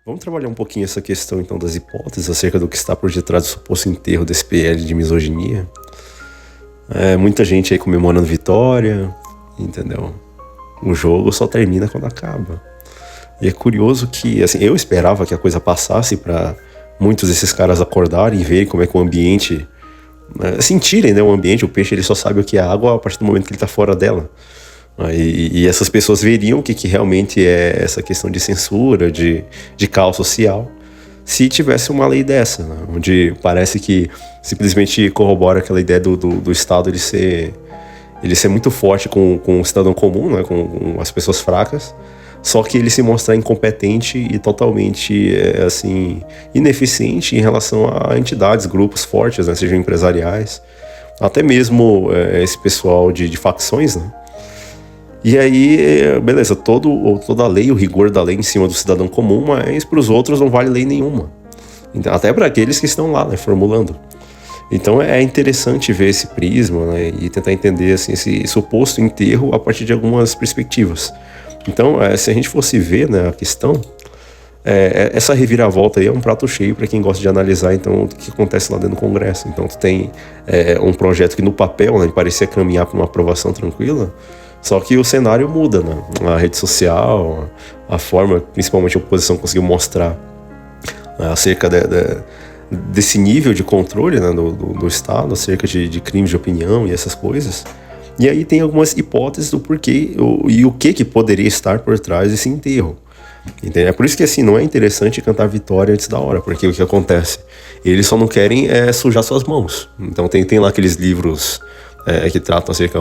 Vamos trabalhar um pouquinho essa questão, então, das hipóteses acerca do que está por detrás do suposto enterro desse PL de misoginia. Muita gente aí comemorando vitória, entendeu? O jogo só termina quando acaba. E é curioso que, assim, eu esperava que a coisa passasse para muitos desses caras acordarem e verem como é que o ambiente... sentirem, né, o ambiente. O peixe ele só sabe o que é água a partir do momento que ele está fora dela. E essas pessoas veriam o que realmente é essa questão de censura, de caos social, se tivesse uma lei dessa, né? Onde parece que simplesmente corrobora aquela ideia do Estado ele ser muito forte com o cidadão comum, né? com as pessoas fracas, só que ele se mostrar incompetente e totalmente assim, ineficiente em relação a entidades, grupos fortes, né? Sejam empresariais, até mesmo esse pessoal de facções, né? E aí, beleza, toda a lei, o rigor da lei em cima do cidadão comum, mas para os outros não vale lei nenhuma. Então, até para aqueles que estão lá, né, formulando. Então é interessante ver esse prisma, né, e tentar entender assim, esse suposto enterro a partir de algumas perspectivas. Então, se a gente fosse ver, né, a questão, essa reviravolta aí é um prato cheio para quem gosta de analisar então, o que acontece lá dentro do Congresso. Então tu tem um projeto que no papel, né, parecia caminhar para uma aprovação tranquila. Só que o cenário muda, né? A rede social, a forma, principalmente a oposição conseguiu mostrar acerca desse nível de controle, né, do Estado, acerca de crimes de opinião e essas coisas. E aí tem algumas hipóteses do porquê e o que poderia estar por trás desse enterro. Entende? É por isso que assim, não é interessante cantar vitória antes da hora, porque o que acontece? Eles só não querem sujar suas mãos. Então tem lá aqueles livros... que tratam acerca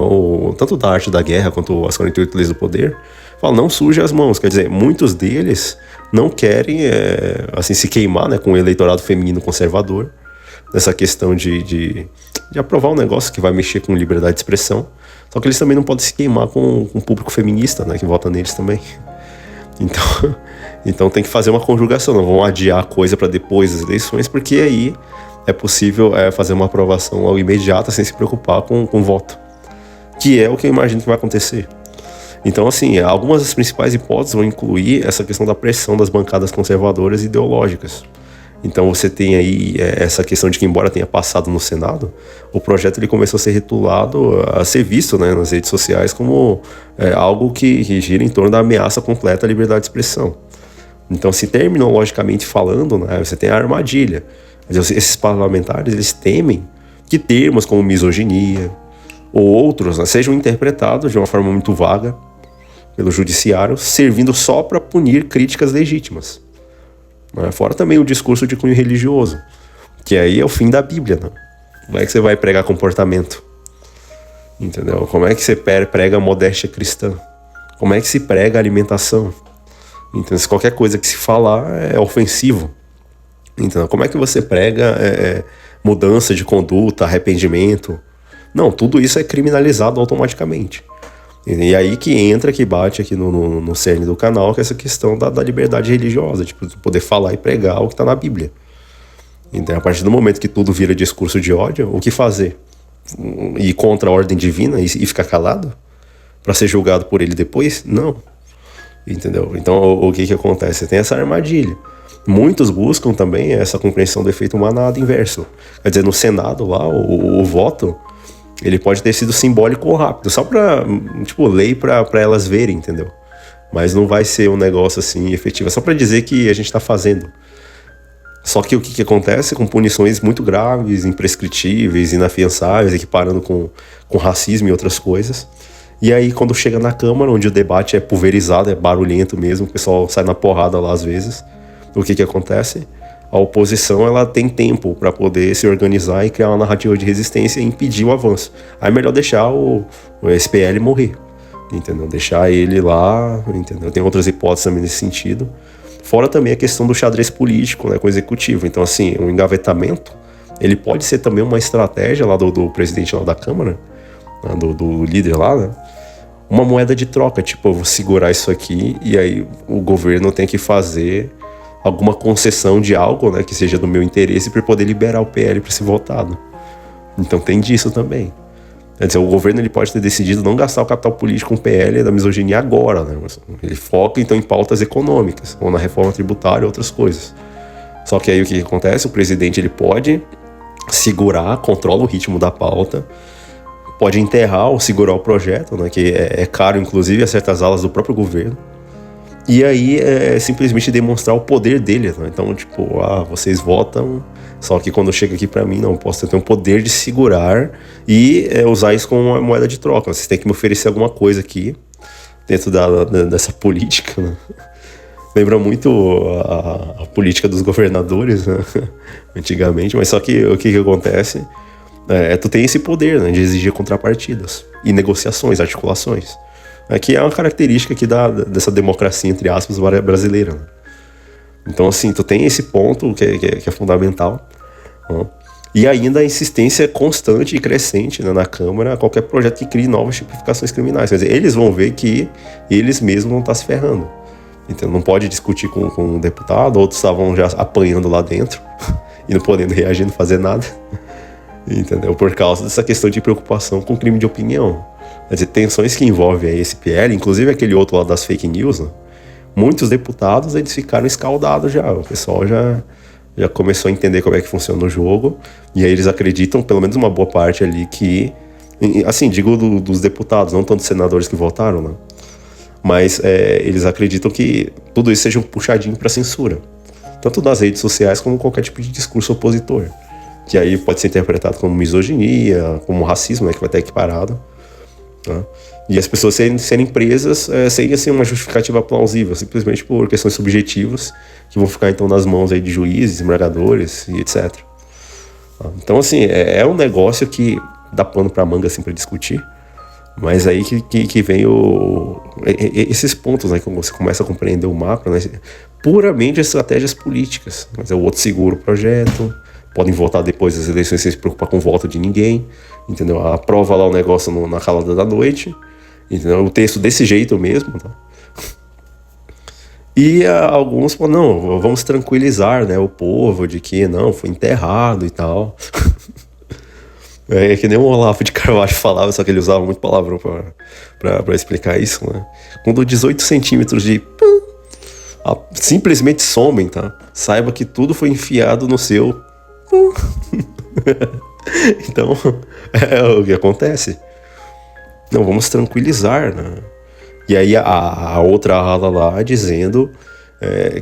tanto da arte da guerra quanto as 48 leis do poder, falam, não suje as mãos. Quer dizer, muitos deles não querem assim, se queimar, né, com o eleitorado feminino conservador, nessa questão de aprovar um negócio que vai mexer com liberdade de expressão. Só que eles também não podem se queimar com o público feminista, né, que vota neles também. Então tem que fazer uma conjugação, não vão adiar a coisa para depois das eleições, porque aí é possível fazer uma aprovação logo imediata sem se preocupar com o voto, que é o que eu imagino que vai acontecer. Então, assim, algumas das principais hipóteses vão incluir essa questão da pressão das bancadas conservadoras e ideológicas. Então você tem aí essa questão de que, embora tenha passado no Senado, o projeto ele começou a ser rotulado, a ser visto, né, nas redes sociais como algo que gira em torno da ameaça completa à liberdade de expressão. Então, se terminologicamente falando, né, você tem a armadilha. Esses parlamentares, eles temem que termos como misoginia ou outros, né, sejam interpretados de uma forma muito vaga pelo judiciário, servindo só para punir críticas legítimas. Fora também o discurso de cunho religioso, que aí é o fim da Bíblia, né? Como é que você vai pregar comportamento? Entendeu? Como é que você prega modéstia cristã? Como é que se prega alimentação? Então, se qualquer coisa que se falar é ofensivo. Então, como é que você prega mudança de conduta, arrependimento? Não, tudo isso é criminalizado automaticamente. E aí que bate aqui no cerne do canal, que é essa questão da liberdade religiosa, tipo, de poder falar e pregar o que está na Bíblia. Então, a partir do momento que tudo vira discurso de ódio, o que fazer? Ir contra a ordem divina e ficar calado? Para ser julgado por ele depois? Não. Entendeu? Então, o que acontece? Você tem essa armadilha. Muitos buscam também essa compreensão do efeito manada inverso. Quer dizer, no Senado lá, o voto, ele pode ter sido simbólico ou rápido, só para, tipo, lei para elas verem, entendeu? Mas não vai ser um negócio assim efetivo, é só para dizer que a gente está fazendo. Só que o que acontece com punições muito graves, imprescritíveis, inafiançáveis, equiparando com racismo e outras coisas. E aí, quando chega na Câmara, onde o debate é pulverizado, é barulhento mesmo, o pessoal sai na porrada lá às vezes, o que acontece? A oposição ela tem tempo para poder se organizar e criar uma narrativa de resistência e impedir o avanço. Aí é melhor deixar o SPL morrer, entendeu? Deixar ele lá, entendeu? Tem outras hipóteses também nesse sentido. Fora também a questão do xadrez político, né, com o executivo. Então, assim, um engavetamento, ele pode ser também uma estratégia lá do presidente lá da Câmara, né, do líder lá, né? Uma moeda de troca, tipo, eu vou segurar isso aqui e aí o governo tem que fazer alguma concessão de algo, né, que seja do meu interesse para poder liberar o PL para ser votado. Então tem disso também. Quer dizer, o governo ele pode ter decidido não gastar o capital político com o PL da misoginia agora, né? Ele foca então em pautas econômicas, ou na reforma tributária e outras coisas. Só que aí o que acontece? O presidente ele pode segurar, controla o ritmo da pauta, pode enterrar ou segurar o projeto, né? Que é caro inclusive a certas alas do próprio governo. E aí simplesmente demonstrar o poder dele, né? Então, tipo, vocês votam, só que quando chega aqui pra mim, não, posso ter o poder de segurar e usar isso como uma moeda de troca. Vocês têm que me oferecer alguma coisa aqui, dentro dessa política, né? Lembra muito a política dos governadores, né? Antigamente, mas só que o que acontece? Tu tem esse poder, né, de exigir contrapartidas e negociações, articulações. Que é uma característica aqui dessa democracia, entre aspas, brasileira. Né? Então, assim, tu tem esse ponto que é fundamental. Né? E ainda a insistência constante e crescente, né, na Câmara, a qualquer projeto que crie novas tipificações criminais. Quer dizer, eles vão ver que eles mesmos vão estar se ferrando. Então, não pode discutir com um deputado, outros estavam já apanhando lá dentro e não podendo reagir, não fazer nada. Entendeu? Por causa dessa questão de preocupação com crime de opinião. Quer dizer, tensões que envolvem aí esse PL, inclusive aquele outro lado das fake news, né? Muitos deputados eles ficaram escaldados já. O pessoal já começou a entender como é que funciona o jogo. E aí eles acreditam, pelo menos uma boa parte ali, que... Assim, digo dos deputados, não tanto dos senadores que votaram, né? Mas eles acreditam que tudo isso seja um puxadinho para censura. Tanto nas redes sociais como qualquer tipo de discurso opositor. Que aí pode ser interpretado como misoginia, como racismo, né, que vai estar equiparado. Né? E as pessoas serem presas sem assim, uma justificativa plausível, simplesmente por questões subjetivas, que vão ficar então nas mãos aí de juízes, embargadores e etc. Então, assim, é um negócio que dá pano pra manga assim, para discutir, mas aí que vem esses pontos, né, que você começa a compreender o macro, né, puramente estratégias políticas. Mas o outro segura o projeto, podem votar depois das eleições sem se preocupar com o voto de ninguém, entendeu? Aprova lá o negócio na calada da noite, entendeu? O texto desse jeito mesmo, tá? E alguns falam, não, vamos tranquilizar, né, o povo de que não, foi enterrado e tal. É que nem o Olavo de Carvalho falava, só que ele usava muito palavrão pra explicar isso, né? Quando 18 centímetros de... simplesmente somem, tá? Saiba que tudo foi enfiado no seu... Então, é o que acontece. Não, vamos tranquilizar, né? E aí a outra ala lá dizendo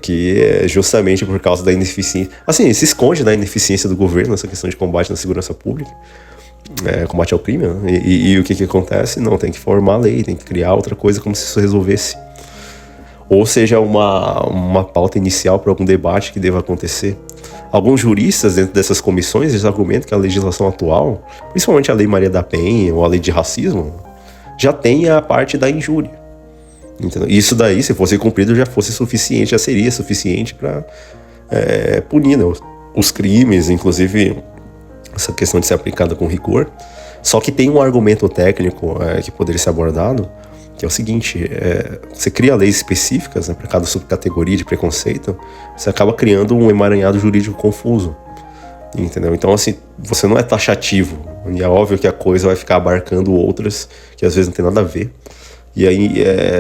que é justamente por causa da ineficiência... Assim, se esconde da ineficiência do governo nessa questão de combate na segurança pública, combate ao crime, né? E o que acontece? Não, tem que formar a lei, tem que criar outra coisa como se isso resolvesse. Ou seja, uma pauta inicial para algum debate que deva acontecer. Alguns juristas dentro dessas comissões eles argumentam que a legislação atual, principalmente a Lei Maria da Penha ou a Lei de Racismo, já tem a parte da injúria. Entendeu? Isso daí, se fosse cumprido, já seria suficiente para punir, né, os crimes, inclusive essa questão de ser aplicada com rigor. Só que tem um argumento técnico que poderia ser abordado, que é o seguinte, você cria leis específicas, né, para cada subcategoria de preconceito, você acaba criando um emaranhado jurídico confuso, entendeu? Então, assim, você não é taxativo, e é óbvio que a coisa vai ficar abarcando outras que às vezes não tem nada a ver, e aí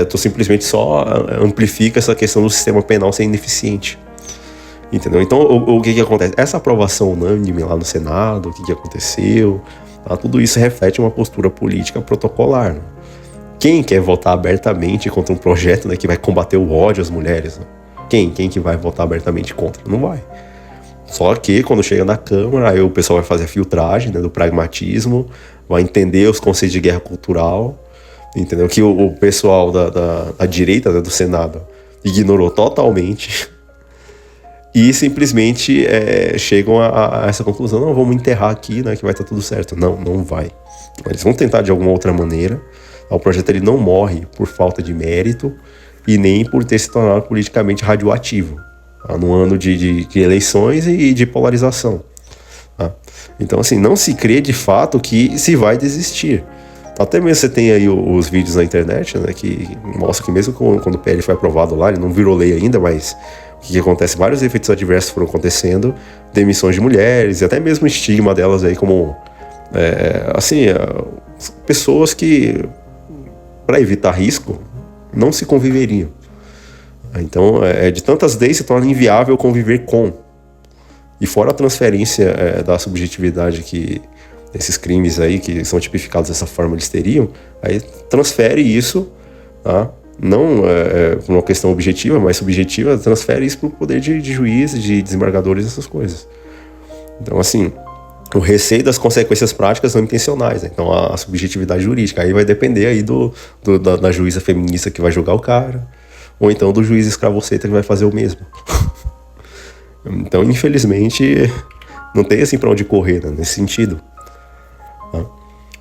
tu simplesmente só amplifica essa questão do sistema penal ser ineficiente, entendeu? Então, o que acontece? Essa aprovação unânime lá no Senado, o que aconteceu, tá? Tudo isso reflete uma postura política protocolar, né? Quem quer votar abertamente contra um projeto, né, que vai combater o ódio às mulheres? Né? Quem que vai votar abertamente contra? Não vai. Só que quando chega na Câmara, aí o pessoal vai fazer a filtragem, né, do pragmatismo, vai entender os conceitos de guerra cultural, entendeu? Que o pessoal da direita, né, do Senado ignorou totalmente e simplesmente chegam a essa conclusão, não, vamos enterrar aqui, né, que vai estar tudo certo. Não vai. Eles vão tentar de alguma outra maneira. O projeto ele não morre por falta de mérito e nem por ter se tornado politicamente radioativo, tá? No ano de eleições e de polarização, tá? Então, assim, não se crê de fato que se vai desistir. Até mesmo você tem aí os vídeos na internet, né, que mostram que mesmo quando o PL foi aprovado lá, ele não virou lei ainda, mas o que acontece? Vários efeitos adversos foram acontecendo, demissões de mulheres e até mesmo o estigma delas aí como... pessoas que, para evitar risco, não se conviveriam. Então, de tantas leis se torna inviável conviver com. E fora a transferência da subjetividade que esses crimes aí, que são tipificados dessa forma, eles teriam, aí transfere isso, tá? Não por uma questão objetiva, mas subjetiva, transfere isso para o poder de juiz, de desembargadores, essas coisas. Então, assim, o receio das consequências práticas são intencionais, né? Então a subjetividade jurídica aí vai depender aí da juíza feminista que vai julgar o cara, ou então do juiz escravoceta que vai fazer o mesmo. Então, infelizmente, não tem assim para onde correr, né, nesse sentido.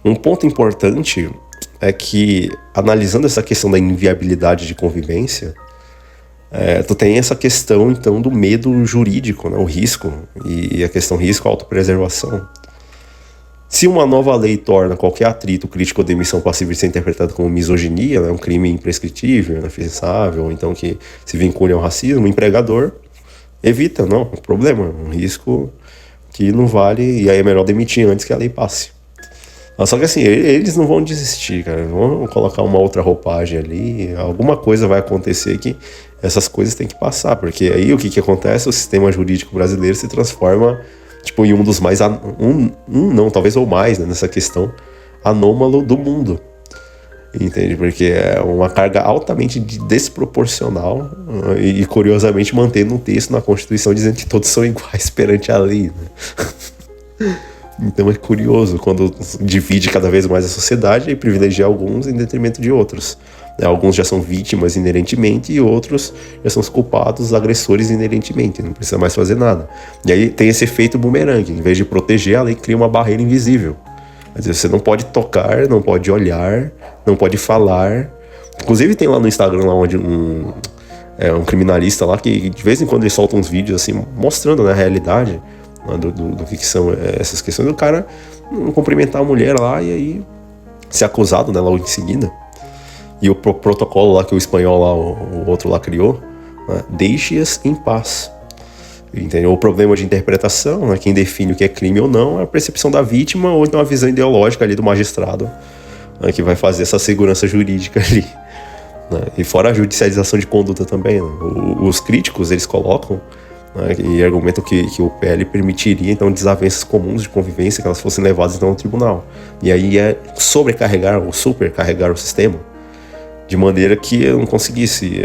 Um ponto importante é que, analisando essa questão da inviabilidade de convivência, tu tem essa questão, então, do medo jurídico, né, o risco, e a questão risco, autopreservação. Se uma nova lei torna qualquer atrito, crítico ou demissão passível de ser interpretado como misoginia, né, um crime imprescritível, inafensável, ou então que se vincule ao racismo, o empregador evita, não, problema, um risco que não vale, e aí é melhor demitir antes que a lei passe. Só que assim, eles não vão desistir, cara, vão colocar uma outra roupagem ali, alguma coisa vai acontecer que essas coisas têm que passar, porque aí o que acontece? O sistema jurídico brasileiro se transforma tipo, em um dos mais, não, talvez ou mais, né, nessa questão anômalo do mundo. Entende? Porque é uma carga altamente desproporcional e curiosamente mantendo um texto na Constituição dizendo que todos são iguais perante a lei, né? Então é curioso quando divide cada vez mais a sociedade e privilegia alguns em detrimento de outros. Alguns já são vítimas inerentemente e outros já são os culpados, os agressores inerentemente, não precisa mais fazer nada. E aí tem esse efeito bumerangue, em vez de proteger, a lei cria uma barreira invisível. Quer dizer, você não pode tocar, não pode olhar, não pode falar. Inclusive tem lá no Instagram lá onde um criminalista lá que de vez em quando ele solta uns vídeos assim mostrando, né, a realidade, né, do que são essas questões. O cara cumprimentar a mulher lá e aí ser acusado, né, logo em seguida. E o protocolo lá que o espanhol lá, o outro lá criou, né, deixe-as em paz. Entendeu? O problema de interpretação, né, quem define o que é crime ou não é a percepção da vítima ou então a visão ideológica ali do magistrado, né, que vai fazer essa segurança jurídica ali, né? E fora a judicialização de conduta também, né? Os críticos, eles colocam, né, e argumentam que o PL permitiria então desavenças comuns de convivência que elas fossem levadas então ao tribunal. E aí é sobrecarregar ou supercarregar o sistema de maneira que eu não conseguisse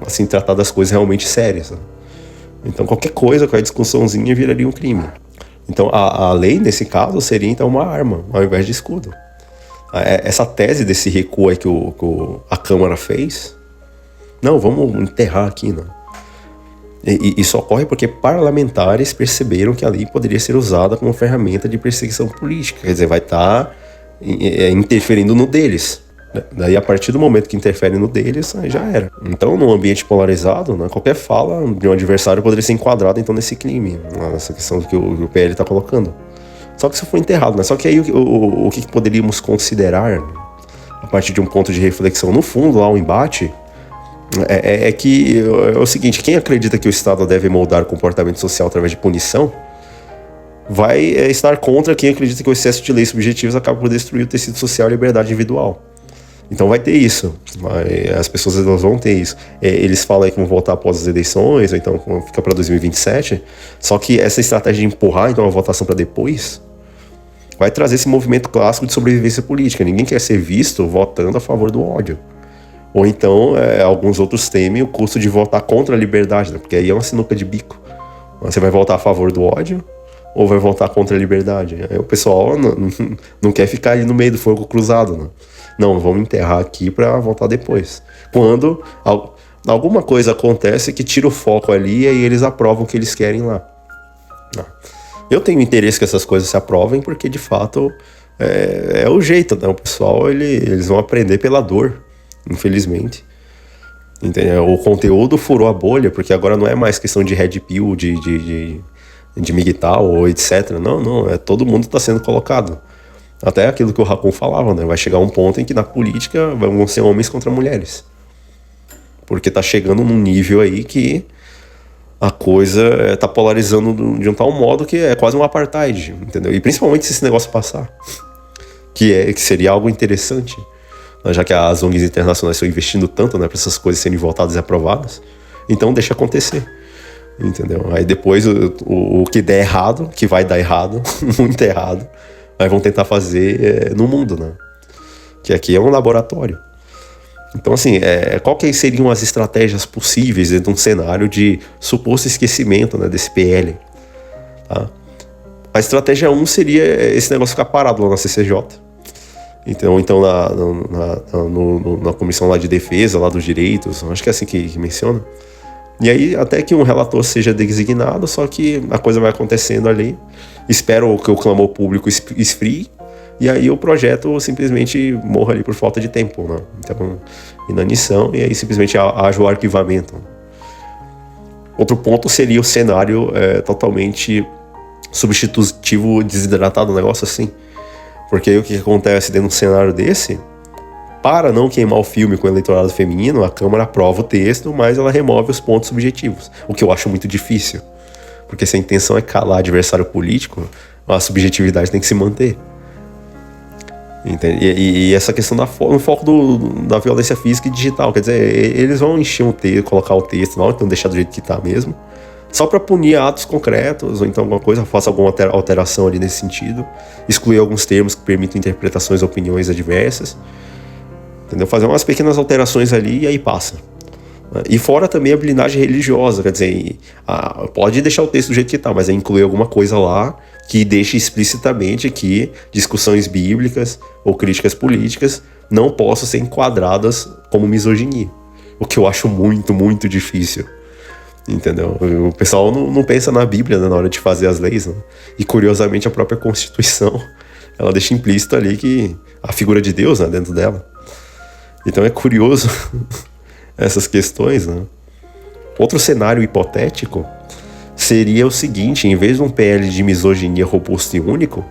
assim, tratar das coisas realmente sérias, né? Então qualquer coisa, qualquer discussãozinha viraria um crime. Então a lei, nesse caso, seria então uma arma, ao invés de escudo. Essa tese desse recuo aí que a Câmara fez, não, vamos enterrar aqui, né? E isso ocorre porque parlamentares perceberam que a lei poderia ser usada como ferramenta de perseguição política. Quer dizer, vai estar interferindo no deles. Daí, a partir do momento que interfere no deles, aí já era. Então, num ambiente polarizado, né, qualquer fala de um adversário poderia ser enquadrada então nesse crime, nessa questão que o PL está colocando. Só que isso foi enterrado, né? Só que aí o que poderíamos considerar, a partir de um ponto de reflexão, no fundo, lá o embate, é que é o seguinte: quem acredita que o Estado deve moldar o comportamento social através de punição, vai estar contra quem acredita que o excesso de leis subjetivas acaba por destruir o tecido social e a liberdade individual. Então vai ter isso, as pessoas elas vão ter isso. Eles falam aí que vão voltar após as eleições, ou então fica para 2027, só que essa estratégia de empurrar então a votação para depois vai trazer esse movimento clássico de sobrevivência política. Ninguém quer ser visto votando a favor do ódio. Ou então, alguns outros temem o custo de votar contra a liberdade, né? Porque aí é uma sinuca de bico. Você vai votar a favor do ódio ou vai votar contra a liberdade? Aí o pessoal não quer ficar ali no meio do fogo cruzado, né? Não, vamos enterrar aqui para voltar depois. Quando alguma coisa acontece que tira o foco ali e aí eles aprovam o que eles querem lá. Eu tenho interesse que essas coisas se aprovem porque, de fato, é o jeito, né? O pessoal, eles vão aprender pela dor, infelizmente. Entendeu? O conteúdo furou a bolha, porque agora não é mais questão de red pill, de migtal ou etc. Não, todo mundo está sendo colocado. Até aquilo que o Racon falava, né? Vai chegar um ponto em que na política vão ser homens contra mulheres. Porque tá chegando num nível aí que a coisa tá polarizando de um tal modo que é quase um apartheid, entendeu? E principalmente se esse negócio passar. que seria algo interessante, né? Já que as ONGs internacionais estão investindo tanto, né, para essas coisas serem votadas e aprovadas, então deixa acontecer, entendeu? Aí depois o que der errado, que vai dar errado, muito errado, aí vão tentar fazer no mundo, né? Que aqui é um laboratório. Então, assim, qual que seriam as estratégias possíveis dentro de um cenário de suposto esquecimento, né, desse PL? Tá? A estratégia 1 seria esse negócio ficar parado lá na CCJ. Então na comissão lá de defesa, lá dos direitos, acho que é assim que menciona. E aí, até que um relator seja designado, só que a coisa vai acontecendo ali. Espero que o clamor público esfrie. E aí o projeto simplesmente morra ali por falta de tempo, né? Então, inanição, e aí simplesmente haja o arquivamento. Outro ponto seria o cenário totalmente substitutivo, desidratado, um negócio assim. Porque aí o que acontece dentro de um cenário desse? Para não queimar o filme com o eleitorado feminino, a Câmara aprova o texto, mas ela remove os pontos subjetivos, o que eu acho muito difícil. Porque se a intenção é calar adversário político, a subjetividade tem que se manter. E essa questão no foco da violência física e digital, quer dizer, eles vão encher um texto, colocar o texto, não, então deixar do jeito que está mesmo, só para punir atos concretos, ou então alguma coisa, faça alguma alteração ali nesse sentido, excluir alguns termos que permitam interpretações ou opiniões adversas, entendeu? Fazer umas pequenas alterações ali e aí passa. E fora também a blindagem religiosa, quer dizer, pode deixar o texto do jeito que está, mas é incluir alguma coisa lá que deixe explicitamente que discussões bíblicas ou críticas políticas não possam ser enquadradas como misoginia. O que eu acho muito, muito difícil. Entendeu? O pessoal não pensa na Bíblia, né, na hora de fazer as leis, né? E curiosamente a própria Constituição, ela deixa implícito ali que a figura de Deus, né, dentro dela. Então é curioso essas questões, né? Outro cenário hipotético seria o seguinte: em vez de um PL de misoginia robusto e único,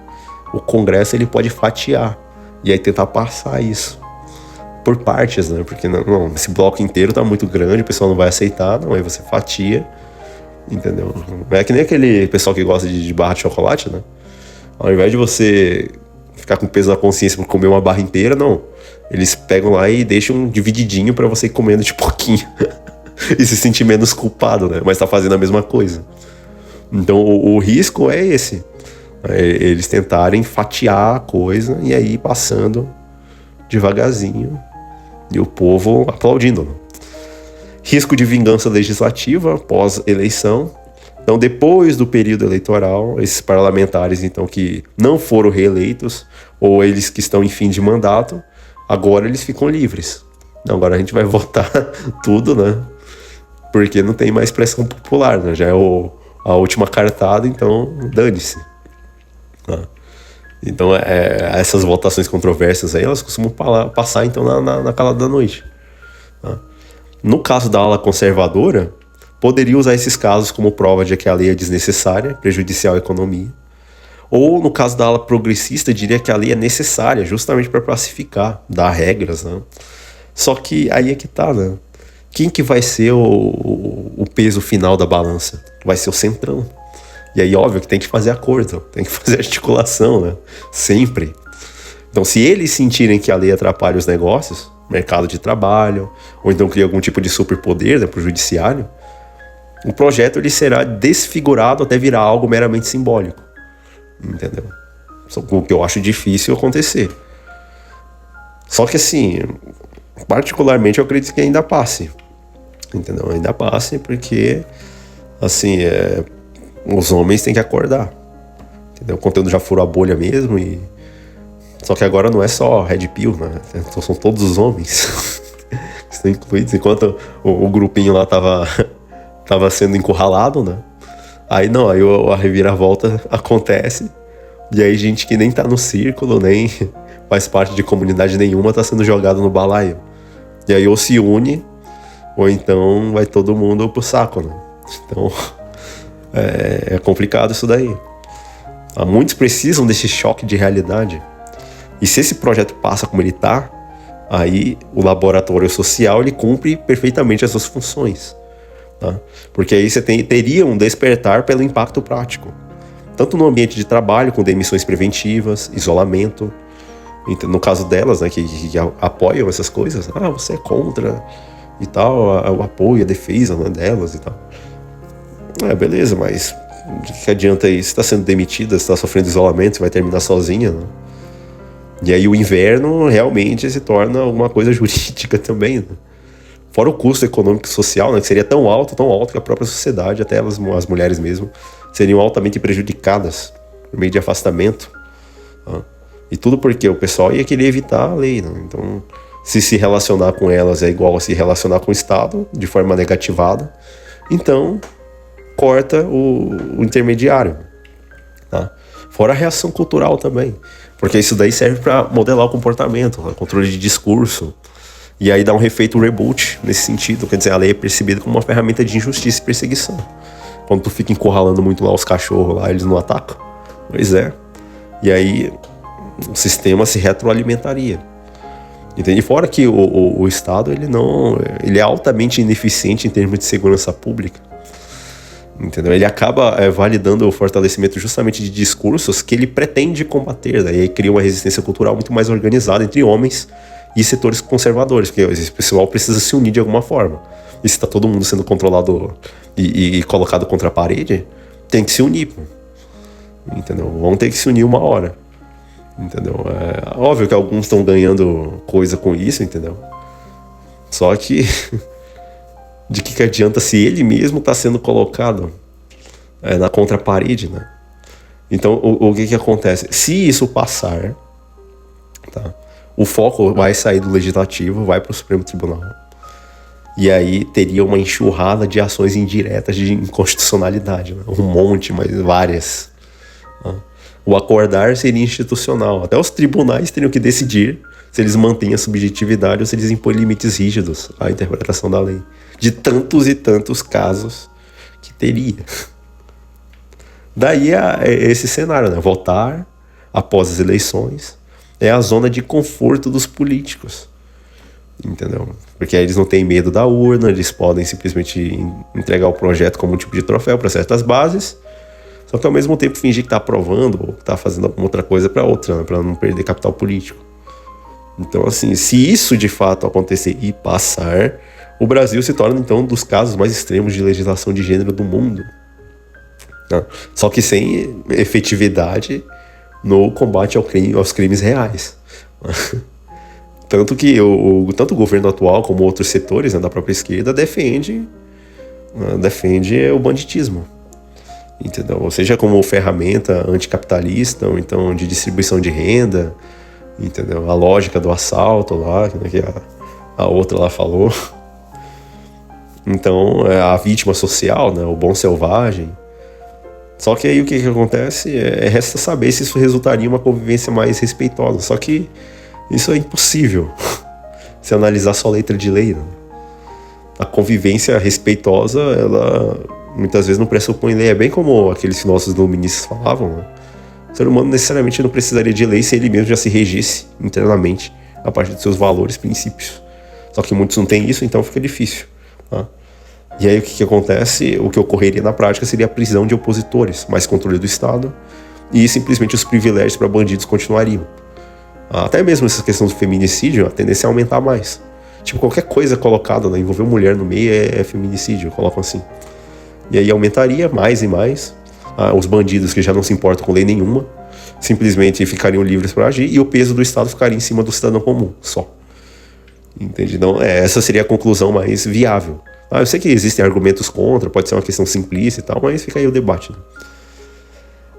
o Congresso ele pode fatiar e aí tentar passar isso por partes, né? Porque não, esse bloco inteiro tá muito grande, o pessoal não vai aceitar, não, aí você fatia, entendeu? É que nem aquele pessoal que gosta de barra de chocolate, né? Ao invés de você ficar com peso na consciência por comer uma barra inteira, não. Eles pegam lá e deixam divididinho pra você ir comendo de pouquinho e se sentir menos culpado, né? Mas tá fazendo a mesma coisa. Então o risco é esse. Eles tentarem fatiar a coisa e aí passando devagarzinho e o povo aplaudindo, né? Risco de vingança legislativa pós-eleição. Então, depois do período eleitoral, esses parlamentares então que não foram reeleitos ou eles que estão em fim de mandato, agora eles ficam livres. Agora a gente vai votar tudo, né? Porque não tem mais pressão popular, né? Já é a última cartada, então dane-se. Né? Então, essas votações controversas aí, elas costumam passar então na calada da noite. Né? No caso da ala conservadora, poderia usar esses casos como prova de que a lei é desnecessária, prejudicial à economia. Ou, no caso da ala progressista, diria que a lei é necessária justamente para pacificar, dar regras, né? Só que aí é que tá, né? Quem que vai ser o peso final da balança? Vai ser o centrão. E aí, óbvio que tem que fazer acordo, tem que fazer articulação, né? Sempre. Então, se eles sentirem que a lei atrapalha os negócios, mercado de trabalho, ou então cria algum tipo de superpoder, né, para o judiciário, o projeto ele será desfigurado até virar algo meramente simbólico. Entendeu? O que eu acho difícil acontecer. Só que assim, particularmente eu acredito que ainda passe. Entendeu? Ainda passe porque assim, os homens têm que acordar. Entendeu? O conteúdo já furou a bolha mesmo e... Só que agora não é só Red Pill, né? São todos os homens que estão incluídos. Enquanto o grupinho lá tava sendo encurralado, né? Aí não, aí a reviravolta acontece. E aí gente que nem tá no círculo, nem faz parte de comunidade nenhuma, tá sendo jogado no balaio. E aí ou se une, ou então vai todo mundo pro saco, né? Então é complicado isso daí. Muitos precisam desse choque de realidade. E se esse projeto passa como ele tá, aí o laboratório social ele cumpre perfeitamente as suas funções. Tá? Porque aí você teria um despertar pelo impacto prático. Tanto no ambiente de trabalho, com demissões preventivas, isolamento, Então, no caso delas, né, que apoiam essas coisas, você é contra e tal, o apoio, a defesa, né, delas e tal. Beleza, mas de que adianta isso? Você tá sendo demitida, você tá sofrendo isolamento, você vai terminar sozinha, né? E aí o inverno realmente se torna alguma coisa jurídica também, né? Fora o custo econômico e social, né, que seria tão alto que a própria sociedade, até elas, as mulheres mesmo, seriam altamente prejudicadas por meio de afastamento. Né? E tudo porque o pessoal ia querer evitar a lei, né? Então, se relacionar com elas é igual a se relacionar com o Estado, de forma negativada, então corta o intermediário. Tá? Fora a reação cultural também, porque isso daí serve para modelar o comportamento, né? Controle de discurso, e aí dá um efeito reboot nesse sentido, quer dizer, a lei é percebida como uma ferramenta de injustiça e perseguição. Quando tu fica encurralando muito lá os cachorros, lá eles não atacam. Pois é. E aí o sistema se retroalimentaria. Entende? Fora que o Estado ele é altamente ineficiente em termos de segurança pública. Entendeu? Ele acaba validando o fortalecimento justamente de discursos que ele pretende combater, né? E aí cria uma resistência cultural muito mais organizada entre homens e setores conservadores, porque esse pessoal precisa se unir de alguma forma. E se está todo mundo sendo controlado e colocado contra a parede, tem que se unir. Entendeu? Vão ter que se unir uma hora. Entendeu? É óbvio que alguns estão ganhando coisa com isso, entendeu? Só que de que adianta se ele mesmo está sendo colocado na contraparede, né? Então, o que acontece? Se isso passar, tá? O foco vai sair do Legislativo, vai para o Supremo Tribunal. E aí teria uma enxurrada de ações indiretas de inconstitucionalidade, né? Um monte, mas várias. Tá? O acordar seria institucional. Até os tribunais teriam que decidir se eles mantêm a subjetividade ou se eles impõem limites rígidos à interpretação da lei. De tantos e tantos casos que teria. Daí esse cenário, né? Votar após as eleições é a zona de conforto dos políticos. Entendeu? Porque aí eles não têm medo da urna, eles podem simplesmente entregar o projeto como um tipo de troféu para certas bases, só que ao mesmo tempo fingir que está aprovando ou que está fazendo alguma outra coisa para outra, né? Para não perder capital político. Então, assim, se isso de fato acontecer e passar, o Brasil se torna, então, um dos casos mais extremos de legislação de gênero do mundo. Né? Só que sem efetividade no combate aos crimes reais. Tanto que tanto o governo atual como outros setores, né, da própria esquerda defende o banditismo. Entendeu? Ou seja, como ferramenta anticapitalista, ou então de distribuição de renda, entendeu? A lógica do assalto lá, que a outra lá falou. Então, a vítima social, né, o bom selvagem. Só que aí o que acontece resta saber se isso resultaria em uma convivência mais respeitosa. Só que isso é impossível se analisar só letra de lei. Né? A convivência respeitosa, ela muitas vezes não pressupõe lei. É bem como aqueles filósofos iluministas falavam. Né? O ser humano necessariamente não precisaria de lei se ele mesmo já se regisse internamente a partir dos seus valores, princípios. Só que muitos não têm isso, então fica difícil. Tá? E aí o que acontece? O que ocorreria na prática seria a prisão de opositores, mais controle do Estado, e simplesmente os privilégios para bandidos continuariam. Até mesmo essa questão do feminicídio, a tendência é aumentar mais. Tipo, qualquer coisa colocada, né, envolver mulher no meio é feminicídio, colocam assim. E aí aumentaria mais e mais. Os bandidos que já não se importam com lei nenhuma, simplesmente ficariam livres para agir, e o peso do Estado ficaria em cima do cidadão comum, só. Entende? Então, essa seria a conclusão mais viável. Eu sei que existem argumentos contra, pode ser uma questão simplista e tal, mas fica aí o debate. Né?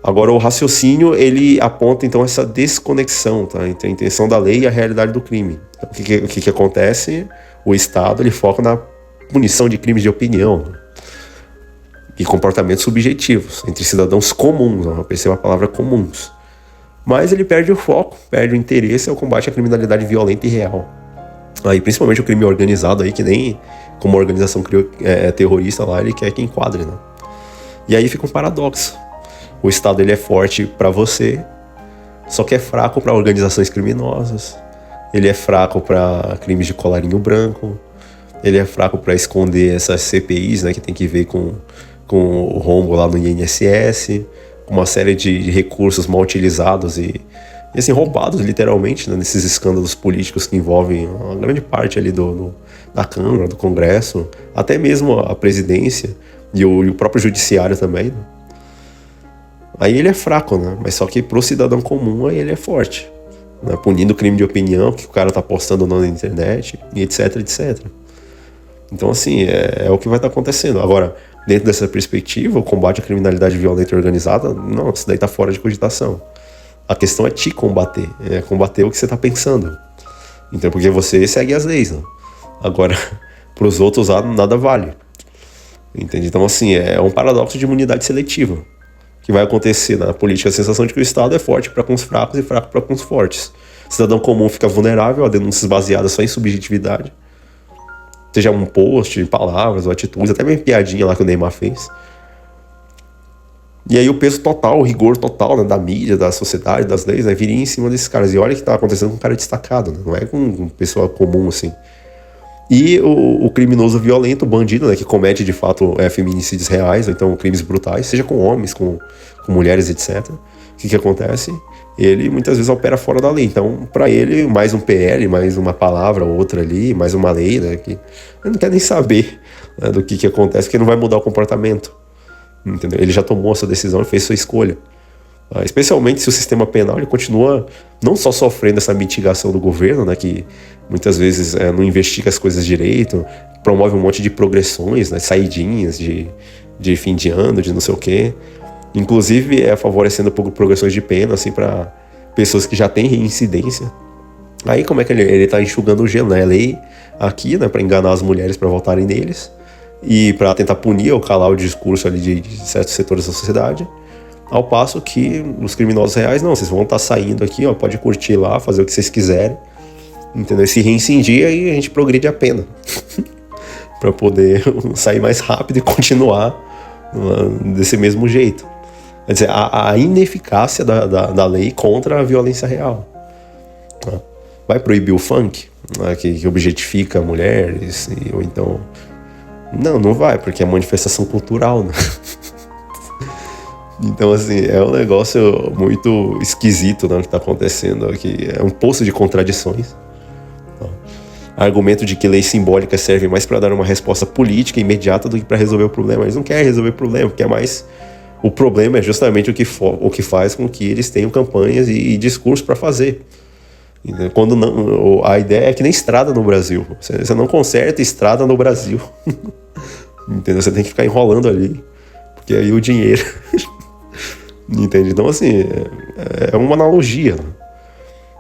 Agora, o raciocínio, ele aponta, então, essa desconexão, tá? Entre a intenção da lei e a realidade do crime. Então, o que acontece? O Estado, ele foca na punição de crimes de opinião e comportamentos subjetivos entre cidadãos comuns, eu percebo a palavra comuns. Mas ele perde o foco, perde o interesse ao combate à criminalidade violenta e real. Aí, principalmente o crime organizado, aí, que nem como a organização terrorista lá, ele quer que enquadre, né? E aí fica um paradoxo. O Estado, ele é forte para você, só que é fraco para organizações criminosas. Ele é fraco para crimes de colarinho branco. Ele é fraco para esconder essas CPIs, né, que tem que ver com o rombo lá no INSS, uma série de recursos mal utilizados e e assim, roubados literalmente, né, nesses escândalos políticos que envolvem uma grande parte ali da Câmara, do Congresso, até mesmo a presidência e o próprio judiciário também, né? Aí ele é fraco, né? Mas só que pro cidadão comum aí ele é forte, né? Punindo o crime de opinião que o cara tá postando ou não na internet, e etc, etc. Então, assim, é o que vai estar acontecendo. Agora, dentro dessa perspectiva, o combate à criminalidade violenta e organizada, não, isso daí tá fora de cogitação. A questão é te combater, é combater o que você tá pensando. Então, porque você segue as leis, né? Agora, pros outros lá, nada vale. Entende? Então, assim, é um paradoxo de imunidade seletiva que vai acontecer na política. A sensação de que o Estado é forte para com os fracos e fraco para com os fortes. O cidadão comum fica vulnerável a denúncias baseadas só em subjetividade, seja um post, palavras ou atitudes, até mesmo piadinha lá que o Neymar fez. E aí o peso total, o rigor total, né, da mídia, da sociedade, das leis, né, viria em cima desses caras. E olha o que tá acontecendo com um cara destacado, né? Não é com uma pessoa comum, assim. E o criminoso violento, o bandido, né, que comete de fato feminicídios reais, ou então crimes brutais, seja com homens, com mulheres, etc. O que acontece? Ele muitas vezes opera fora da lei. Então, para ele, mais um PL, mais uma palavra ou outra ali, mais uma lei, né, que ele não quer nem saber, né, do que acontece, porque não vai mudar o comportamento. Entendeu? Ele já tomou essa decisão e fez sua escolha. Especialmente se o sistema penal ele continua não só sofrendo essa mitigação do governo, né, que muitas vezes não investiga as coisas direito, promove um monte de progressões, né, saidinhas de fim de ano, de não sei o quê. Inclusive favorecendo progressões de pena assim, para pessoas que já têm reincidência. Aí como é que ele tá enxugando o gelo, né? A lei aqui, né, para enganar as mulheres para votarem neles e para tentar punir ou calar o discurso ali de certos setores da sociedade. Ao passo que os criminosos reais, não, vocês vão estar saindo aqui, ó, pode curtir lá, fazer o que vocês quiserem, entendeu? Se reincidir, aí a gente progride a pena para poder sair mais rápido e continuar desse mesmo jeito. Quer dizer, a ineficácia da lei contra a violência real. Vai proibir o funk, que objetifica mulheres, ou então... Não vai, porque é manifestação cultural, né? Então, assim, é um negócio muito esquisito, né, que está acontecendo aqui. É um poço de contradições. Argumento de que lei simbólica serve mais para dar uma resposta política imediata do que para resolver o problema. Eles não querem resolver o problema, porque o problema é justamente o que faz com que eles tenham campanhas e discursos para fazer. Quando não, a ideia é que nem estrada no Brasil. Você não conserta estrada no Brasil. Entendeu? Você tem que ficar enrolando ali, porque aí o dinheiro... Entende? Então, assim, é uma analogia, né?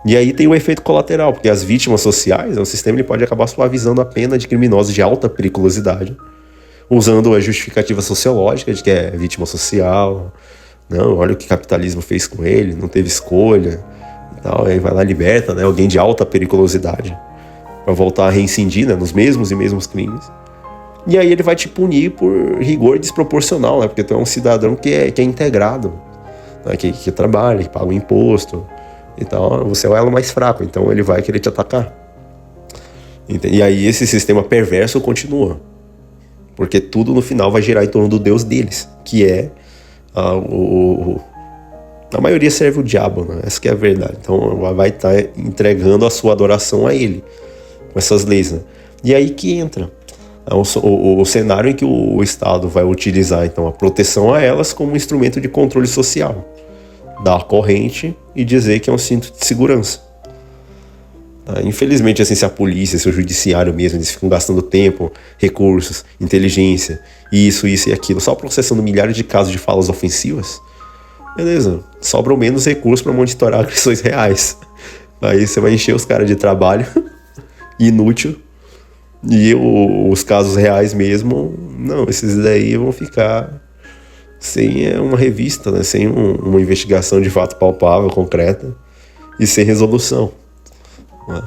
E aí tem o efeito colateral, porque as vítimas sociais, o sistema ele pode acabar suavizando a pena de criminosos de alta periculosidade, usando a justificativa sociológica de que é vítima social, não, olha o que o capitalismo fez com ele, não teve escolha e tal, aí vai lá e liberta, né, alguém de alta periculosidade para voltar a reincidir, né, nos mesmos crimes. E aí ele vai te punir por rigor desproporcional, né, porque tu é um cidadão que é integrado, né, que trabalha, que paga o imposto e tal, você é o elo mais fraco, então ele vai querer te atacar. Entende? E aí esse sistema perverso continua, porque tudo no final vai girar em torno do Deus deles, que é a maioria serve o diabo, né? Essa que é a verdade. Então vai estar entregando a sua adoração a ele, com essas leis, né? E aí que entra o cenário em que o Estado vai utilizar então a proteção a elas como um instrumento de controle social, dar corrente e dizer que é um cinto de segurança. Infelizmente, assim, se a polícia, se o judiciário mesmo, eles ficam gastando tempo, recursos, inteligência, isso e aquilo, só processando milhares de casos de falas ofensivas, beleza, sobram menos recursos para monitorar agressões reais. Aí você vai encher os caras de trabalho inútil. E os casos reais mesmo, não, esses daí vão ficar sem uma revista, né? Sem uma investigação de fato palpável, concreta, e sem resolução. Né?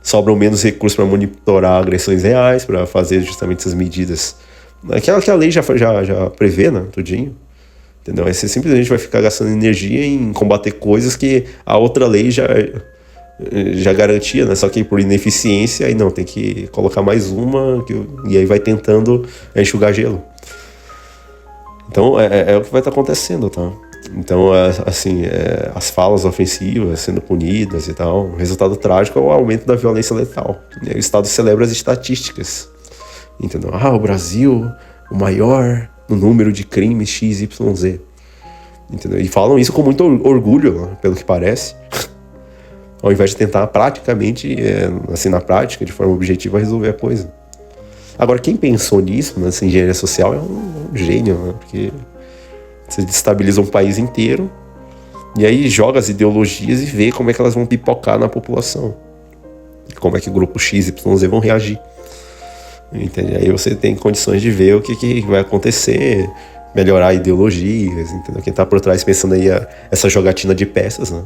Sobram menos recursos para monitorar agressões reais, para fazer justamente essas medidas. Aquela que a lei já prevê, né? Tudinho. Entendeu? Aí você simplesmente vai ficar gastando energia em combater coisas que a outra lei já garantia, né? Só que por ineficiência, aí não, tem que colocar mais uma, e aí vai tentando enxugar gelo. Então é o que vai estar acontecendo, tá? Então, assim, as falas ofensivas sendo punidas e tal. O resultado trágico é o aumento da violência letal. O Estado celebra as estatísticas. Entendeu? O Brasil, o maior no número de crimes XYZ. Entendeu? E falam isso com muito orgulho, né, pelo que parece. Ao invés de tentar praticamente, assim, na prática, de forma objetiva, resolver a coisa. Agora, quem pensou nisso, nessa engenharia social, é um gênio, né? Porque você destabiliza um país inteiro e aí joga as ideologias e vê como é que elas vão pipocar na população. Como é que o grupo X, Y, Z vão reagir. Entende? Aí você tem condições de ver o que vai acontecer, melhorar ideologias, entendeu? Quem tá por trás pensando aí essa jogatina de peças, né?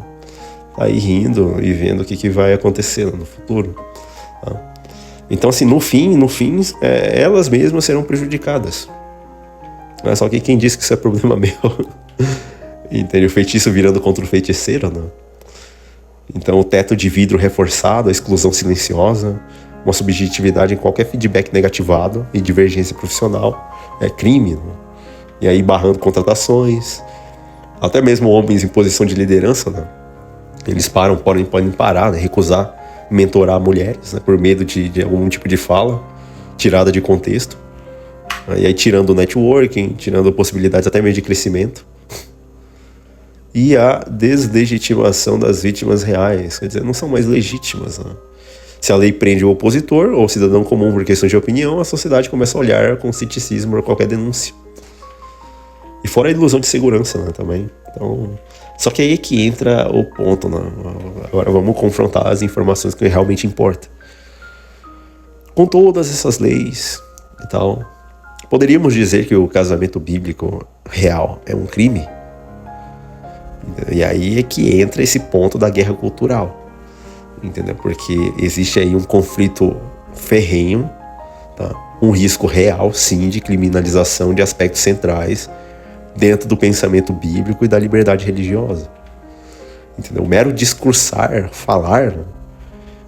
Tá aí rindo e vendo o que vai acontecer no futuro. Tá? Então, assim, no fim, elas mesmas serão prejudicadas. Só que quem disse que isso é problema meu? Entende? O feitiço virando contra o feiticeiro, né? Então, o teto de vidro reforçado, a exclusão silenciosa, uma subjetividade em qualquer feedback negativado e divergência profissional é crime, né? E aí barrando contratações, até mesmo homens em posição de liderança, né? Eles podem parar, né? Recusar mentorar mulheres, né? Por medo de algum tipo de fala tirada de contexto. E aí tirando o networking, tirando possibilidades até mesmo de crescimento. E a deslegitimação das vítimas reais, quer dizer, não são mais legítimas, né? Se a lei prende o opositor ou o cidadão comum por questão de opinião, a sociedade começa a olhar com ceticismo para qualquer denúncia. E fora a ilusão de segurança, né, também. Então, só que aí é que entra o ponto, né? Agora vamos confrontar as informações que realmente importam. Com todas essas leis e tal, poderíamos dizer que o casamento bíblico real é um crime? E aí é que entra esse ponto da guerra cultural. Entendeu? Porque existe aí um conflito ferrenho, tá? Um risco real, sim, de criminalização de aspectos centrais dentro do pensamento bíblico e da liberdade religiosa. Entendeu? O mero discursar, falar, né,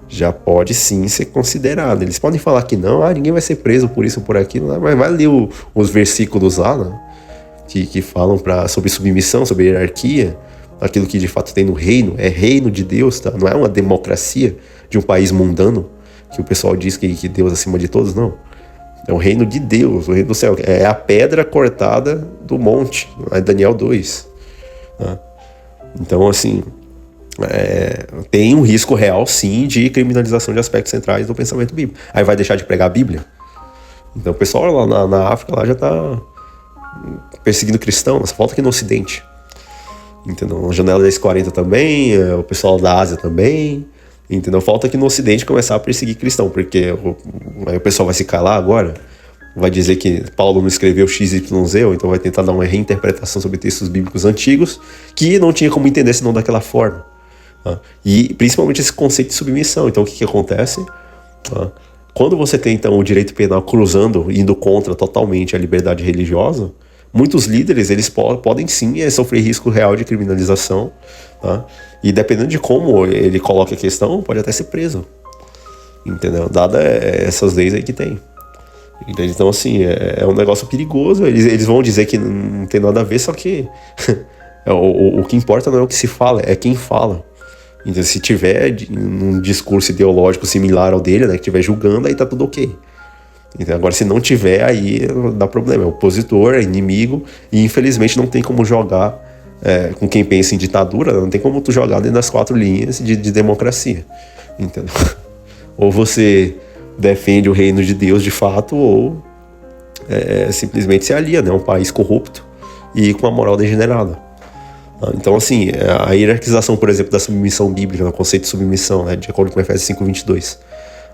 já pode sim ser considerado. Eles podem falar que não, ninguém vai ser preso por isso ou por aquilo, né? Mas vai ler os versículos lá, né, que falam sobre submissão, sobre hierarquia, aquilo que de fato tem no reino, é reino de Deus, tá? Não é uma democracia de um país mundano, que o pessoal diz que Deus é acima de todos, não. É o reino de Deus, o reino do céu. É a pedra cortada do monte, lá em Daniel 2. Tá? Então, assim, tem um risco real, sim, de criminalização de aspectos centrais do pensamento bíblico. Aí vai deixar de pregar a Bíblia? Então o pessoal lá na África lá já está perseguindo cristãos, só falta aqui no Ocidente. Entendeu? Na janela das 40 também, o pessoal da Ásia também. Entendeu? Falta aqui no Ocidente começar a perseguir cristão, porque aí o pessoal vai se calar agora, vai dizer que Paulo não escreveu XYZ, ou então vai tentar dar uma reinterpretação sobre textos bíblicos antigos, que não tinha como entender senão daquela forma. Tá? E principalmente esse conceito de submissão. Então o que acontece? Tá? Quando você tem então o direito penal cruzando, indo contra totalmente a liberdade religiosa, muitos líderes, eles podem sim sofrer risco real de criminalização, tá? E dependendo de como ele coloca a questão, pode até ser preso, entendeu? Dada essas leis aí que tem. Entende? Então, assim, é um negócio perigoso. Eles vão dizer que não tem nada a ver, só que o que importa não é o que se fala, é quem fala. Então, se tiver um discurso ideológico similar ao dele, né, que estiver julgando, aí tá tudo ok. Então, agora, se não tiver, aí dá problema. É opositor, é inimigo, e infelizmente não tem como jogar com quem pensa em ditadura, não tem como tu jogar dentro das 4 linhas de democracia. Entendeu? Ou você defende o reino de Deus de fato, ou simplesmente se alia, né? Um país corrupto e com a moral degenerada. Então, assim, a hierarquização, por exemplo, da submissão bíblica, o conceito de submissão, né, de acordo com Efésios 5:22,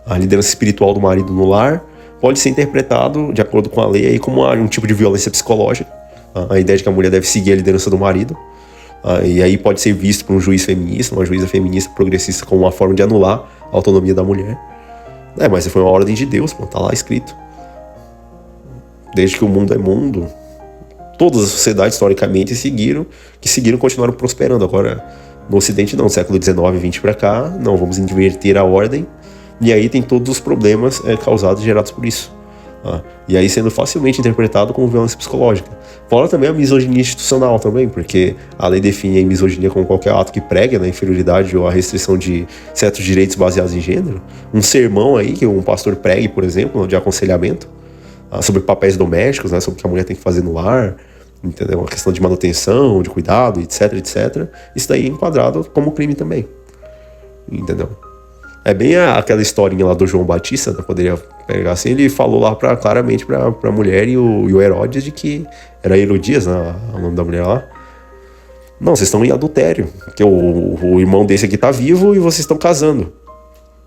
a liderança espiritual do marido no lar pode ser interpretado, de acordo com a lei, aí, como um tipo de violência psicológica. A ideia de que a mulher deve seguir a liderança do marido. E aí pode ser visto por um juiz feminista, uma juíza feminista progressista, como uma forma de anular a autonomia da mulher. Mas foi uma ordem de Deus, tá lá escrito. Desde que o mundo é mundo, todas as sociedades, historicamente, continuaram prosperando. Agora, no Ocidente não, século XIX, XX para cá, não, vamos inverter a ordem. E aí tem todos os problemas causados e gerados por isso. E aí sendo facilmente interpretado como violência psicológica. Fora também a misoginia institucional também, porque a lei define a misoginia como qualquer ato que pregue na inferioridade ou a restrição de certos direitos baseados em gênero. Um sermão aí, que um pastor pregue, por exemplo, de aconselhamento, sobre papéis domésticos, né, sobre o que a mulher tem que fazer no lar, entendeu? Uma questão de manutenção, de cuidado, etc, etc. Isso daí é enquadrado como crime também, entendeu? É bem aquela historinha lá do João Batista, né? Poderia pegar assim, ele falou lá claramente pra mulher e o Herodes de que era Herodias, né, o nome da mulher lá. Não, vocês estão em adultério, porque o irmão desse aqui tá vivo e vocês estão casando,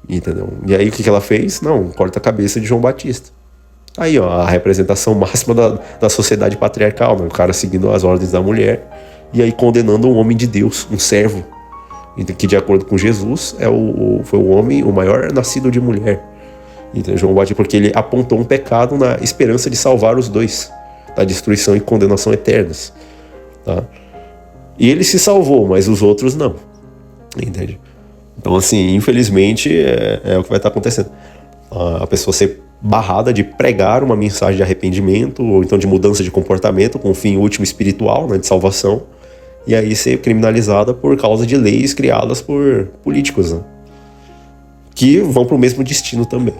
entendeu? E aí o que ela fez? Não, corta a cabeça de João Batista. Aí, ó, a representação máxima da sociedade patriarcal, né? O cara seguindo as ordens da mulher e aí condenando um homem de Deus, um servo, que de acordo com Jesus foi o homem, o maior nascido de mulher. Então, João Batista, porque ele apontou um pecado na esperança de salvar os dois da destruição e condenação eternas, tá? E ele se salvou, mas os outros não, entende? Então, assim, infelizmente é o que vai estar acontecendo. A pessoa ser barrada de pregar uma mensagem de arrependimento ou então de mudança de comportamento com o fim último espiritual, né, de salvação, e aí ser criminalizada por causa de leis criadas por políticos, né, que vão para o mesmo destino também,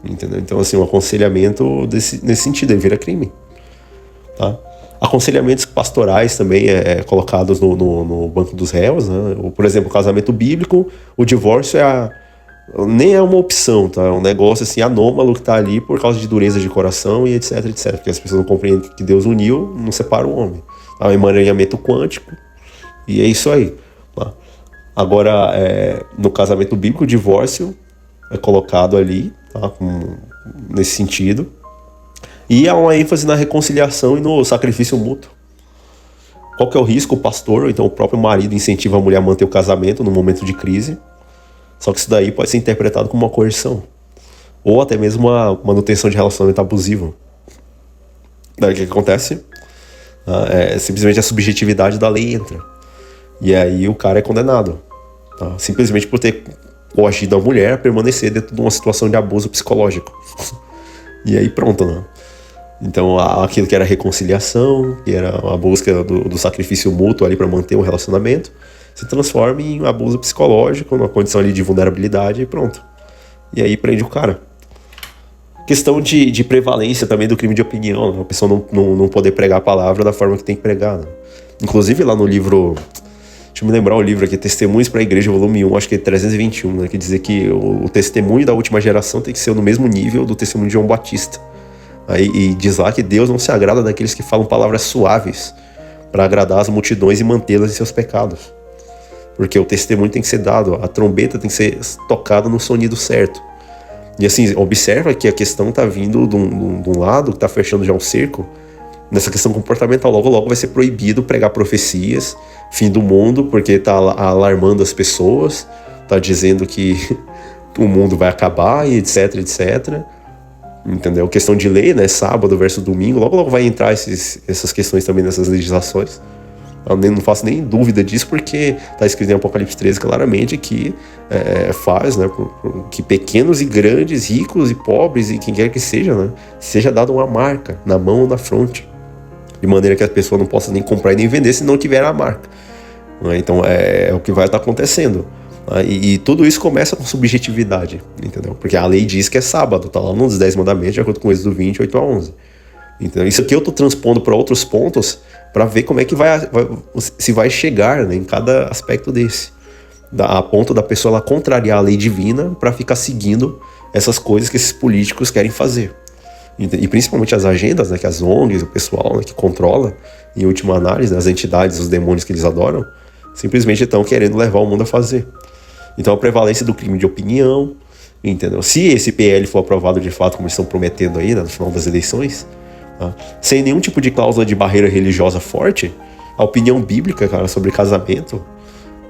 entendeu? Então, assim, um aconselhamento nesse sentido, ele vira crime, tá? Aconselhamentos pastorais também colocados no banco dos réus, né? Por exemplo, o casamento bíblico, o divórcio nem é uma opção, tá? É um negócio assim anômalo que tá ali por causa de dureza de coração e etc, etc. Porque as pessoas não compreendem que Deus uniu, não separa o homem. Há um emaranhamento quântico e é isso aí, tá? Agora, no casamento bíblico, o divórcio é colocado ali, tá? Nesse sentido. E há uma ênfase na reconciliação e no sacrifício mútuo. Qual que é o risco? O pastor, ou então o próprio marido, incentiva a mulher a manter o casamento no momento de crise. Só que isso daí pode ser interpretado como uma coerção. Ou até mesmo uma manutenção de relacionamento abusivo. Daí o que acontece? Simplesmente a subjetividade da lei entra. E aí o cara é condenado. Tá? Simplesmente por ter coagido a mulher a permanecer dentro de uma situação de abuso psicológico. E aí pronto, né? Então aquilo que era reconciliação, que era a busca do sacrifício mútuo ali para manter um relacionamento, se transforma em abuso psicológico, numa condição ali de vulnerabilidade e pronto. E aí prende o cara. Questão de prevalência também do crime de opinião, né? A pessoa não poder pregar a palavra da forma que tem que pregar, né? Inclusive lá no livro, deixa eu me lembrar o livro aqui, Testemunhos para a Igreja, volume 1, acho que é 321, né? Que dizer que o testemunho da última geração tem que ser no mesmo nível do testemunho de João Batista. Aí, e diz lá que Deus não se agrada daqueles que falam palavras suaves para agradar as multidões e mantê-las em seus pecados. Porque o testemunho tem que ser dado, a trombeta tem que ser tocada no sonido certo. E assim, observa que a questão está vindo de um lado, que está fechando já um cerco, nessa questão comportamental. Logo vai ser proibido pregar profecias, fim do mundo, porque está alarmando as pessoas, está dizendo que o mundo vai acabar e etc, etc. Entendeu? Questão de lei, né? Sábado versus domingo, logo vai entrar essas questões também nessas legislações. Eu não faço nem dúvida disso, porque está escrito em Apocalipse 13 claramente que faz, né, que pequenos e grandes, ricos e pobres e quem quer que seja, né, seja dada uma marca na mão ou na fronte, de maneira que a pessoa não possa nem comprar e nem vender se não tiver a marca. Então é o que vai estar acontecendo. E tudo isso começa com subjetividade, entendeu? Porque a lei diz que é sábado, tá lá nos 10 mandamentos, de acordo com Êxodo 20, 8 a 11. Então, isso aqui eu tô transpondo para outros pontos para ver como é que se vai chegar, né, em cada aspecto desse. A ponto da pessoa ela contrariar a lei divina para ficar seguindo essas coisas que esses políticos querem fazer. E principalmente as agendas, né, que as ONGs, o pessoal, né, que controla, em última análise, as entidades, os demônios que eles adoram, simplesmente estão querendo levar o mundo a fazer. Então a prevalência do crime de opinião, entendeu? Se esse PL for aprovado de fato, como estão prometendo aí, né, no final das eleições, tá? Sem nenhum tipo de cláusula de barreira religiosa forte, a opinião bíblica, cara, sobre casamento,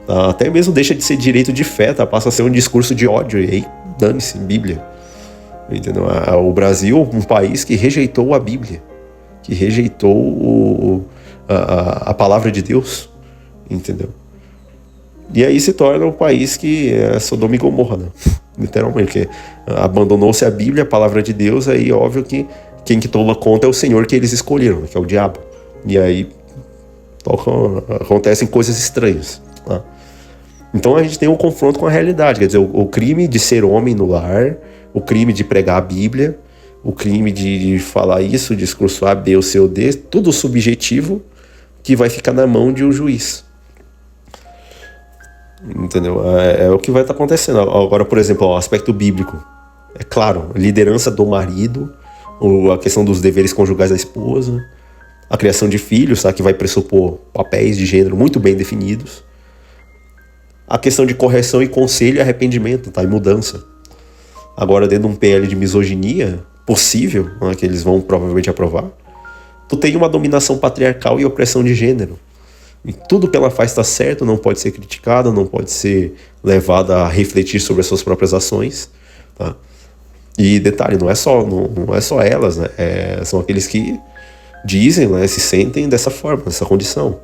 tá, até mesmo deixa de ser direito de fé, tá? Passa a ser um discurso de ódio, e aí dane-se, Bíblia. Entendeu? O Brasil, um país que rejeitou a Bíblia, que rejeitou a palavra de Deus, entendeu? E aí se torna um país que é Sodoma e Gomorra, né? literalmente, porque abandonou-se a Bíblia, a palavra de Deus, aí óbvio que quem que toma conta é o Senhor que eles escolheram, que é o diabo. E aí acontecem coisas estranhas. Tá? Então a gente tem um confronto com a realidade, quer dizer, o crime de ser homem no lar, o crime de pregar a Bíblia, o crime de falar isso, discurso A, B ou C ou D, tudo subjetivo que vai ficar na mão de um juiz. Entendeu? É o que vai estar acontecendo. Agora, por exemplo, o aspecto bíblico. É claro, liderança do marido, a questão dos deveres conjugais da esposa, a criação de filhos, tá? Que vai pressupor papéis de gênero muito bem definidos. A questão de correção e conselho e arrependimento, tá? E mudança. Agora, dentro de um PL de misoginia, possível, né, que eles vão provavelmente aprovar, tu tem uma dominação patriarcal e opressão de gênero. E tudo que ela faz está certo, não pode ser criticada, não pode ser levada a refletir sobre as suas próprias ações. Tá? E detalhe, não é só elas, né? São aqueles que dizem, né, se sentem dessa forma, nessa condição.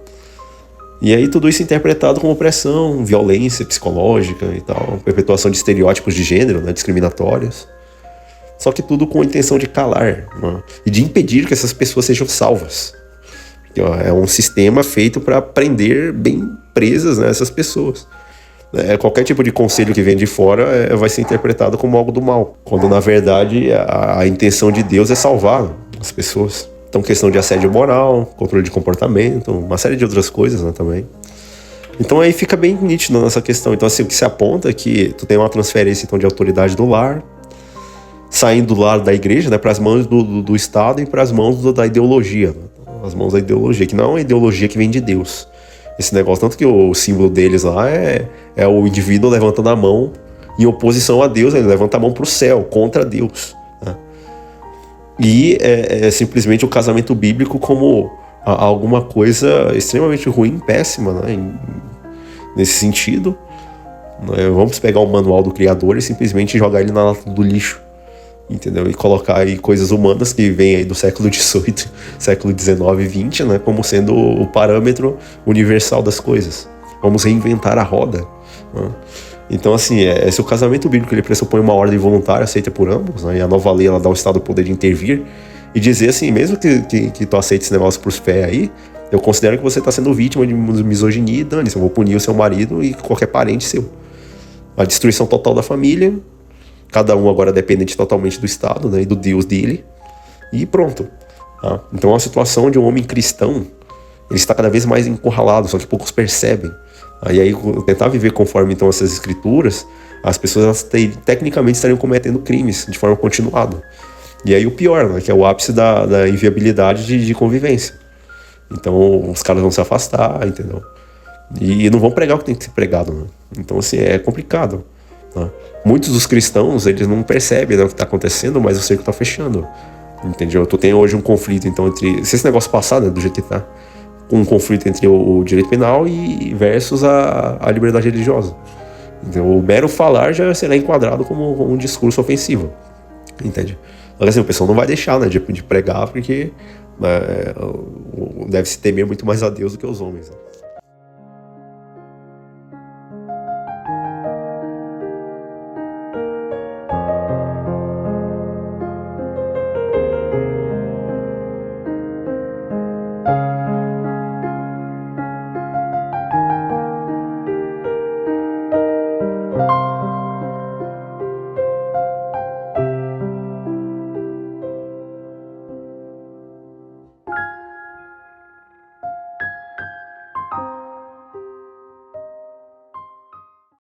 E aí tudo isso interpretado como opressão, violência psicológica e tal, perpetuação de estereótipos de gênero, né, discriminatórios. Só que tudo com a intenção de calar, né, e de impedir que essas pessoas sejam salvas. É um sistema feito para prender bem presas, né, essas pessoas. Qualquer tipo de conselho que vem de fora vai ser interpretado como algo do mal, quando na verdade a intenção de Deus é salvar as pessoas. Então, questão de assédio moral, controle de comportamento, uma série de outras coisas, né, também. Então aí fica bem nítido nessa questão. Então assim, o que se aponta é que tu tem uma transferência então, de autoridade do lar, saindo do lado da igreja, né, para as mãos do Estado e para as mãos da ideologia, né? As mãos da ideologia, que não é uma ideologia que vem de Deus. Esse negócio, tanto que o símbolo deles lá é o indivíduo levantando a mão em oposição a Deus, ele levanta a mão para o céu, contra Deus. Né? E é simplesmente o casamento bíblico como alguma coisa extremamente ruim, péssima, né? Nesse sentido. Né? Vamos pegar o manual do Criador e simplesmente jogar ele na lata do lixo. Entendeu? E colocar aí coisas humanas que vêm aí do século XVIII, século XIX e XX, né, como sendo o parâmetro universal das coisas. Vamos reinventar a roda. Né? Então, assim, se o casamento bíblico ele pressupõe uma ordem voluntária aceita por ambos, né, e a nova lei ela dá ao Estado o poder de intervir e dizer assim, mesmo que tu aceite esse negócio por fé aí, eu considero que você está sendo vítima de misoginia e dane-se, eu vou punir o seu marido e qualquer parente seu. A destruição total da família, cada um agora dependente totalmente do Estado, né, e do Deus dele, e pronto. Tá? Então é uma situação de um homem cristão, ele está cada vez mais encurralado, só que poucos percebem. E aí tentar viver conforme então essas escrituras, as pessoas tecnicamente estariam cometendo crimes de forma continuada. E aí o pior, né, que é o ápice da inviabilidade de convivência. Então os caras vão se afastar, entendeu? E não vão pregar o que tem que ser pregado, né? Então assim, é complicado. Né? Muitos dos cristãos, eles não percebem, né, o que está acontecendo, mas o cerco está fechando. Entendeu? Tu tem hoje um conflito então entre... Se esse negócio passar, né, do jeito que tá, um conflito entre o direito penal e versus a liberdade religiosa. Então, o mero falar já será enquadrado como um discurso ofensivo. Entende? Mas assim, o pessoal não vai deixar, né, de pregar, porque deve-se temer muito mais a Deus do que os homens. Né?